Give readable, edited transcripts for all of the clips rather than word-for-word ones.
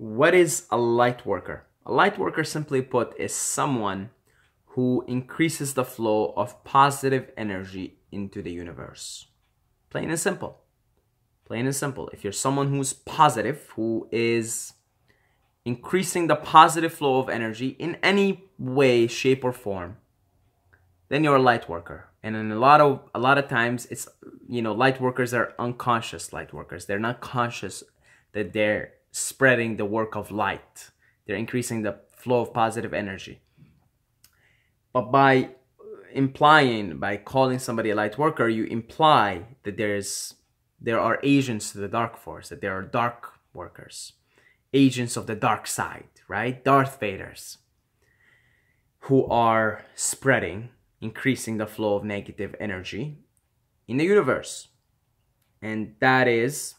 What is a light worker? A light worker, simply put, is someone who increases the flow of positive energy into the universe. Plain and simple. Plain and simple. If you're someone who's positive, who is increasing the positive flow of energy in any way, shape, or form, then you're a light worker. And in a lot of times, it's, light workers are unconscious light workers. They're not conscious that they're spreading the work of light. They're increasing the flow of positive energy. But by calling somebody a light worker, you imply that there are agents to the dark force, that there are dark workers, agents of the dark side, right? Darth Vaders, who are increasing the flow of negative energy in the universe. And that is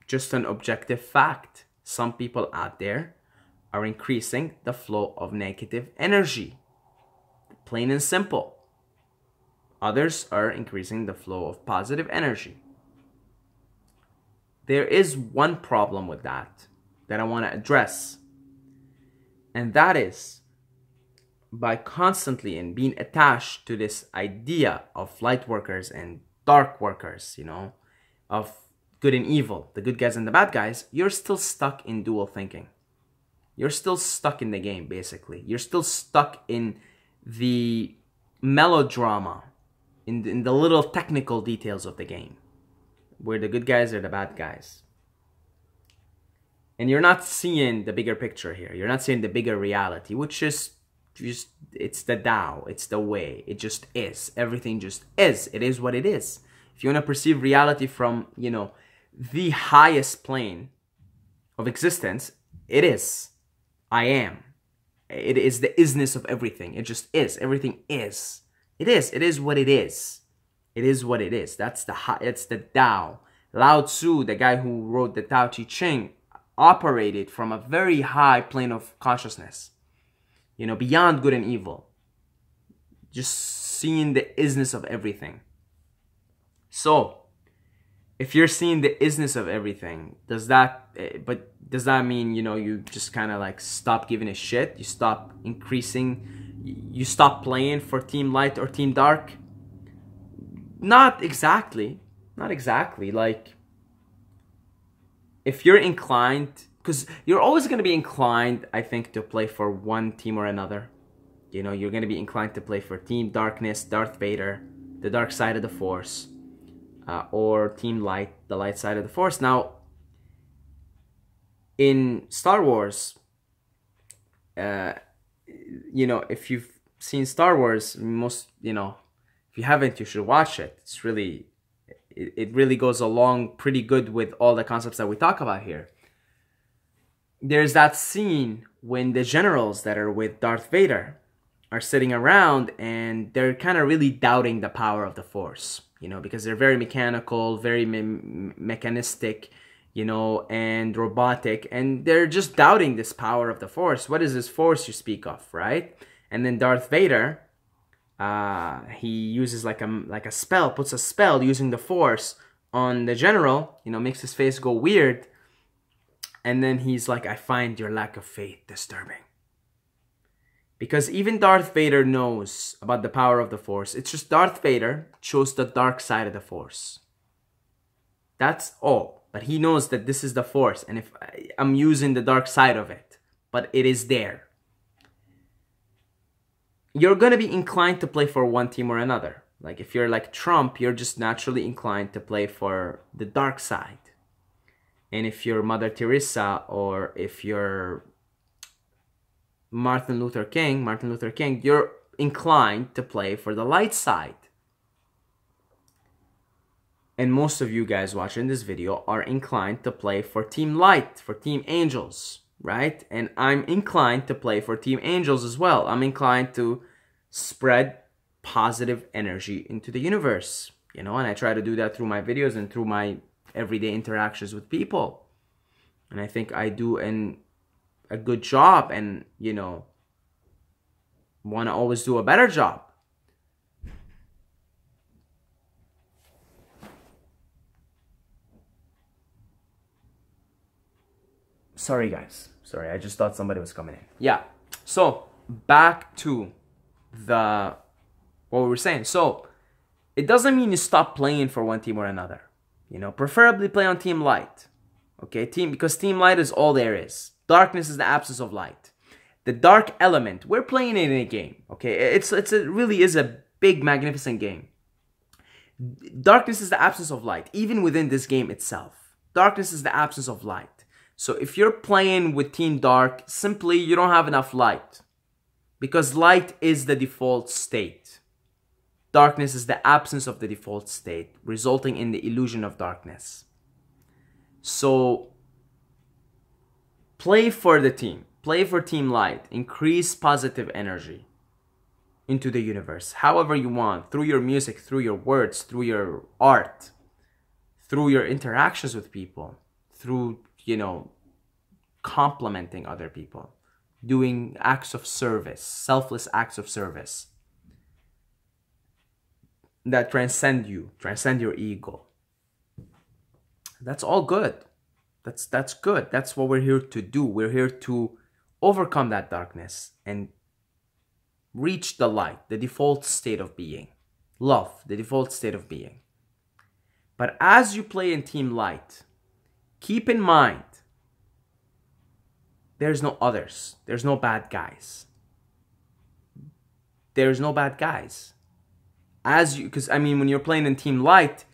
just an objective fact. Some people out there are increasing the flow of negative energy. Plain and simple. Others are increasing the flow of positive energy. There is one problem with that I want to address. And that is, by constantly and being attached to this idea of light workers and dark workers, of good and evil, the good guys and the bad guys, you're still stuck in dual thinking. You're still stuck in the game, basically. You're still stuck in the melodrama, in the little technical details of the game, where the good guys are the bad guys. And you're not seeing the bigger picture here. You're not seeing the bigger reality, which is just, it's the Tao, it's the way, it just is. Everything just is. It is what it is. If you want to perceive reality from, the highest plane of existence, it is. I am. It is the isness of everything. It just is. Everything is. It is. It is what it is. It is what it is. It's the Tao. Lao Tzu, the guy who wrote the Tao Te Ching, operated from a very high plane of consciousness. Beyond good and evil. Just seeing the isness of everything. So, if you're seeing the isness of everything, does that mean, you just kind of like stop giving a shit? You stop increasing, you stop playing for Team Light or Team Dark? Not exactly. Not exactly. Like, if you're inclined, because you're always going to be inclined, I think, to play for one team or another. You're going to be inclined to play for Team Darkness, Darth Vader, the dark side of the Force. Or Team Light, the light side of the Force. Now, in Star Wars, if you've seen Star Wars, if you haven't, you should watch it. It's really, it really goes along pretty good with all the concepts that we talk about here. There's that scene when the generals that are with Darth Vader are sitting around and they're kind of really doubting the power of the Force. Because they're very mechanical, very mechanistic, and robotic. And they're just doubting this power of the Force. What is this Force you speak of, right? And then Darth Vader, he uses like a spell, puts a spell using the Force on the general, makes his face go weird. And then he's like, I find your lack of faith disturbing. Because even Darth Vader knows about the power of the Force. It's just Darth Vader chose the dark side of the Force. That's all. But he knows that this is the Force. And if I'm using the dark side of it. But it is there. You're going to be inclined to play for one team or another. Like if you're like Trump, you're just naturally inclined to play for the dark side. And if you're Mother Teresa, or if you're Martin Luther King, you're inclined to play for the light side. And most of you guys watching this video are inclined to play for Team Light, for Team Angels, right? And I'm inclined to play for Team Angels as well. I'm inclined to spread positive energy into the universe, and I try to do that through my videos and through my everyday interactions with people. And I think I do a good job, and want to always do a better job. Sorry, guys. Sorry, I just thought somebody was coming in. Yeah. So, back to what we were saying. So, it doesn't mean you stop playing for one team or another. You know, preferably play on Team Light. Okay, because Team Light is all there is. Darkness is the absence of light. The dark element, we're playing it in a game. Okay, it really is a big, magnificent game. Darkness is the absence of light, even within this game itself. Darkness is the absence of light. So if you're playing with Team Dark, simply you don't have enough light. Because light is the default state. Darkness is the absence of the default state, resulting in the illusion of darkness. So, play for the team. Play for Team Light. Increase positive energy into the universe. However you want. Through your music, through your words, through your art. Through your interactions with people. Through, you know, complimenting other people. Doing acts of service. Selfless acts of service. That transcend you. Transcend your ego. That's all good. That's good. That's what we're here to do. We're here to overcome that darkness and reach the light, the default state of being. Love, the default state of being. But as you play in Team Light, keep in mind, there's no others. There's no bad guys. There's no bad guys. Because I mean, when you're playing in Team Light,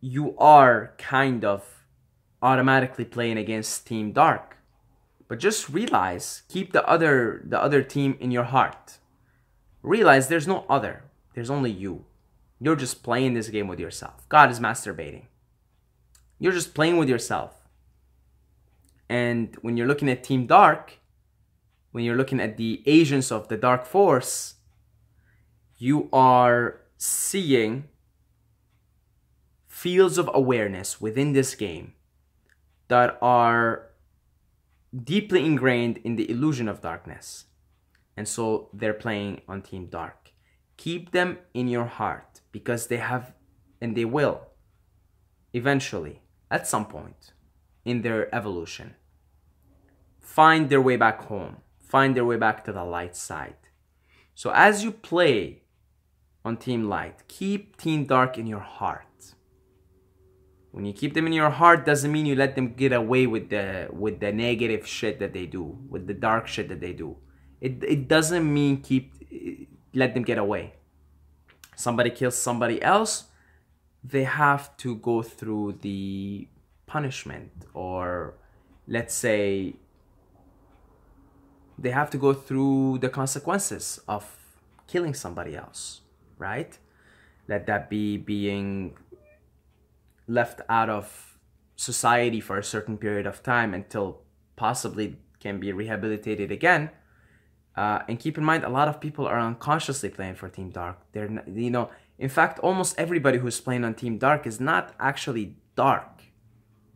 you are kind of automatically playing against Team Dark. But just realize, keep the other team in your heart. Realize there's no other. There's only you. You're just playing this game with yourself. God is masturbating. You're just playing with yourself. And when you're looking at Team Dark, when you're looking at the agents of the Dark Force, you are seeing fields of awareness within this game that are deeply ingrained in the illusion of darkness. And so they're playing on Team Dark. Keep them in your heart because they have, and they will, eventually, at some point in their evolution, find their way back home, find their way back to the light side. So as you play on Team Light, keep Team Dark in your heart. When you keep them in your heart, doesn't mean you let them get away with the negative shit that they do, with the dark shit that they do. It doesn't mean let them get away. Somebody kills somebody else, they have to go through the punishment, or let's say they have to go through the consequences of killing somebody else, right? Let that be being left out of society for a certain period of time until possibly can be rehabilitated again. And keep in mind, a lot of people are unconsciously playing for Team Dark. They're, you know, in fact, almost everybody who's playing on Team Dark is not actually dark.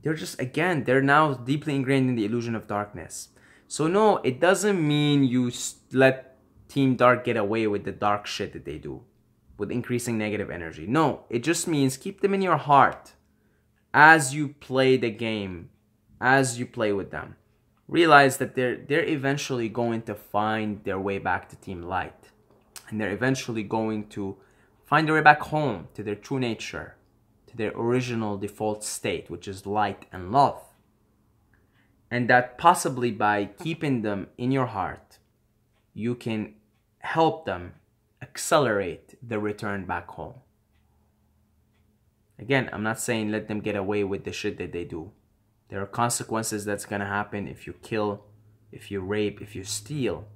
They're just, again, they're now deeply ingrained in the illusion of darkness. So no, it doesn't mean you let Team Dark get away with the dark shit that they do, with increasing negative energy. No, it just means keep them in your heart as you play the game, as you play with them. Realize that they're eventually going to find their way back to Team Light. And they're eventually going to find their way back home to their true nature, to their original default state, which is light and love. And that possibly by keeping them in your heart, you can help them accelerate the return back home. Again, I'm not saying let them get away with the shit that they do. There are consequences that's gonna happen if you kill, if you rape, if you steal.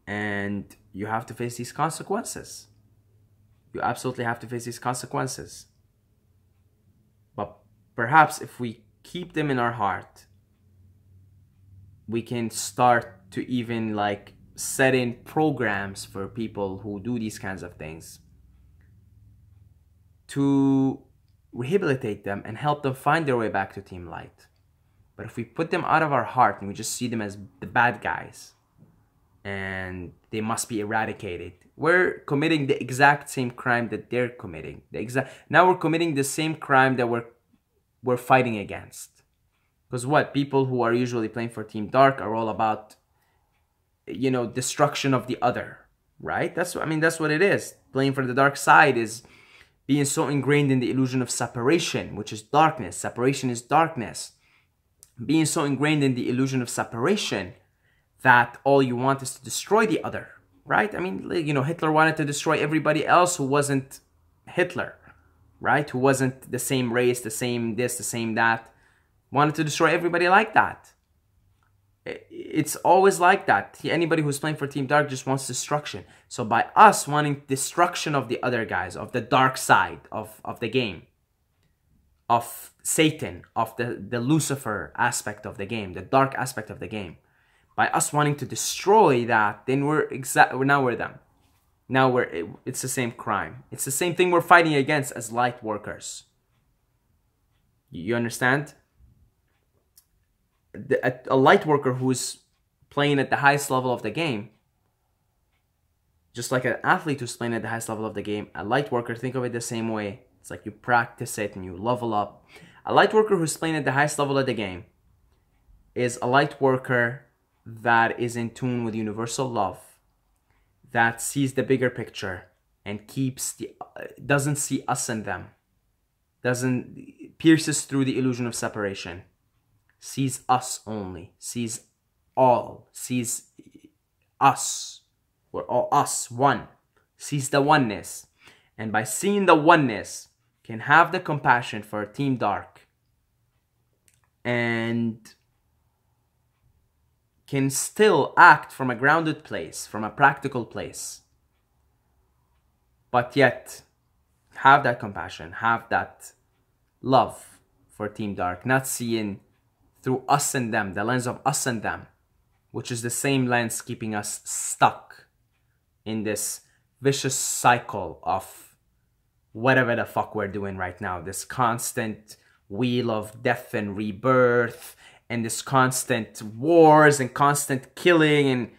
And you have to face these consequences. You absolutely have to face these consequences. But perhaps if we keep them in our heart, we can start to even like set in programs for people who do these kinds of things to rehabilitate them and help them find their way back to Team Light. But if we put them out of our heart and we just see them as the bad guys and they must be eradicated, we're committing the exact same crime that they're committing. Now we're committing the same crime that we're fighting against. Because what? People who are usually playing for Team Dark are all about, you know, destruction of the other, right? That's what it is. Playing for the dark side is being so ingrained in the illusion of separation, which is darkness. Separation is darkness. Being so ingrained in the illusion of separation that all you want is to destroy the other, right? I mean, you know, Hitler wanted to destroy everybody else who wasn't Hitler, right? Who wasn't the same race, the same this, the same that. Wanted to destroy everybody like that. It's always like that. Anybody who's playing for Team Dark just wants destruction. So by us wanting destruction of the other guys, of the dark side of the game, of Satan, of the Lucifer aspect of the game, the dark aspect of the game, by us wanting to destroy that, then now we're them. Now it's the same crime. It's the same thing we're fighting against as Lightworkers. You understand? A Lightworker who's playing at the highest level of the game, just like an athlete who's playing at the highest level of the game, a Lightworker, think of it the same way. It's like you practice it and you level up. A Lightworker who's playing at the highest level of the game is a Lightworker that is in tune with universal love, that sees the bigger picture and doesn't see us and them, pierces through the illusion of separation, sees us only, sees all, sees us. We're all us, one. Sees the oneness. And by seeing the oneness, can have the compassion for Team Dark. And can still act from a grounded place, from a practical place. But yet, have that compassion, have that love for Team Dark. Not seeing through us and them, the lens of us and them, which is the same lens keeping us stuck in this vicious cycle of whatever the fuck we're doing right now. This constant wheel of death and rebirth, and this constant wars and constant killing and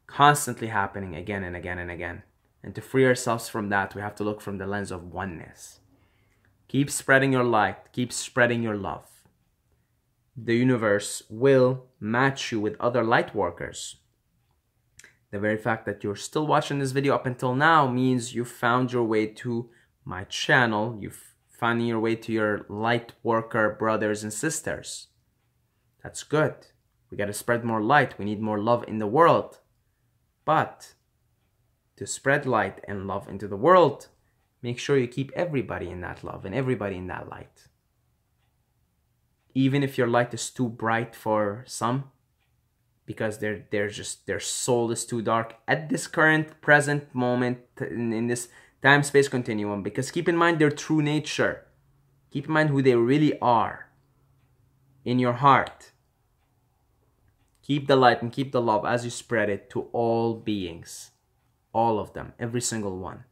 constantly happening again and again and again. And to free ourselves from that, we have to look from the lens of oneness. Keep spreading your light, keep spreading your love. The universe will match you with other light workers. The very fact that you're still watching this video up until now means you found your way to my channel. You've found your way to your light worker brothers and sisters. That's good. We got to spread more light. We need more love in the world. But to spread light and love into the world, make sure you keep everybody in that love and everybody in that light. Even if your light is too bright for some, because their soul is too dark at this current present moment in this time-space continuum. Because keep in mind their true nature. Keep in mind who they really are in your heart. Keep the light and keep the love as you spread it to all beings. All of them, every single one.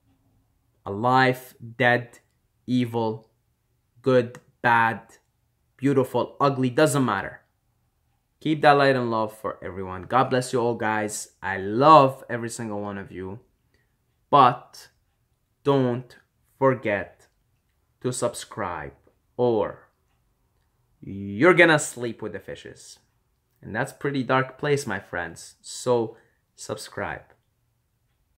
Alive, dead, evil, good, bad, beautiful, ugly, doesn't matter. Keep that light and love for everyone. God bless you all, guys. I love every single one of you. But don't forget to subscribe or you're gonna sleep with the fishes. And that's a pretty dark place, my friends. So subscribe.